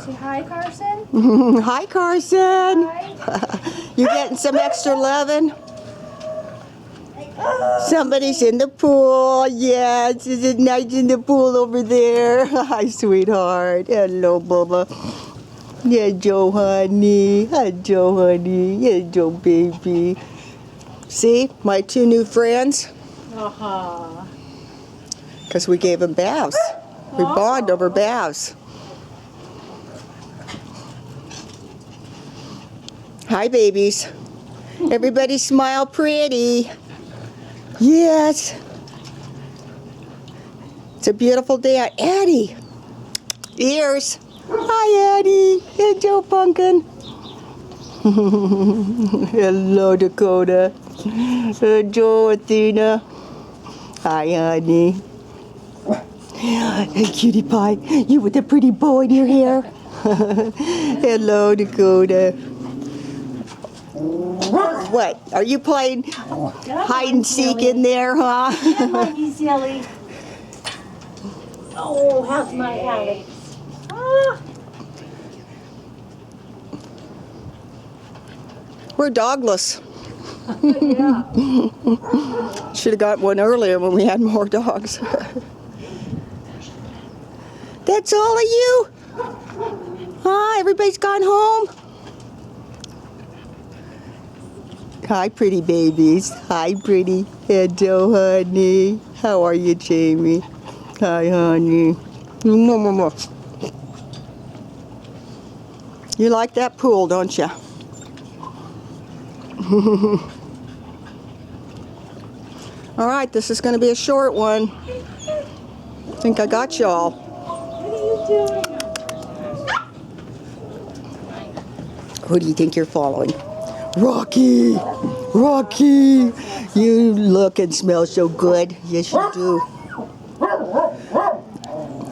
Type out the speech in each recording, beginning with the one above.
Say hi, Carson. Hi, Carson. Hi. You getting some extra loving? Somebody's in the pool. Yes, is it nice in the pool over there? Hi, sweetheart. Hello, Bubba. Yeah, Joe, honey. Hi, Joe, honey. Yeah, Joe, baby. See, my two new friends? Uh-huh. Because we gave them baths. We bond over baths. Hi, babies. Everybody smile pretty. Yes. It's a beautiful day. Addie. Ears. Hi, Addie. Hey, Joe Pumpkin. Hello, Dakota. Joe, Athena. Hi, honey. Hey, cutie pie. You with the pretty bow in your hair. Hello, Dakota. What? Are you playing hide and seek in there, huh? That might be silly. Oh, how's my Alex? Ah. We're dogless. Yeah. Should have got one earlier when we had more dogs. That's all of you? Huh? Everybody's gone home? Hi, pretty babies. Hi, pretty. Hello, honey. How are you, Jamie? Hi, honey. You like that pool, don't you? All right, this is going to be a short one. I think I got y'all. What are you doing? Who do you think you're following? Rocky! Rocky! You look and smell so good. Yes, you do.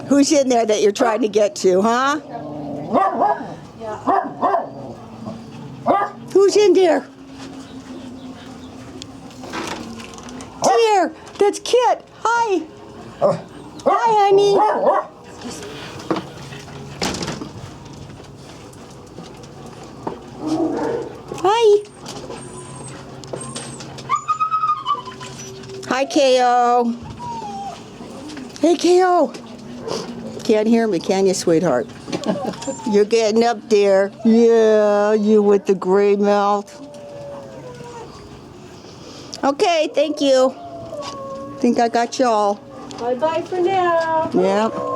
Who's in there that you're trying to get to, huh? Who's in there? Dear, that's Kit. Hi. Hi, honey. Hi. Hi, KO. Hey, KO. Can't hear me, can you, sweetheart? You're getting up there. Yeah, you with the gray mouth. Okay, thank you. Think I got y'all. Bye-bye for now. Yep.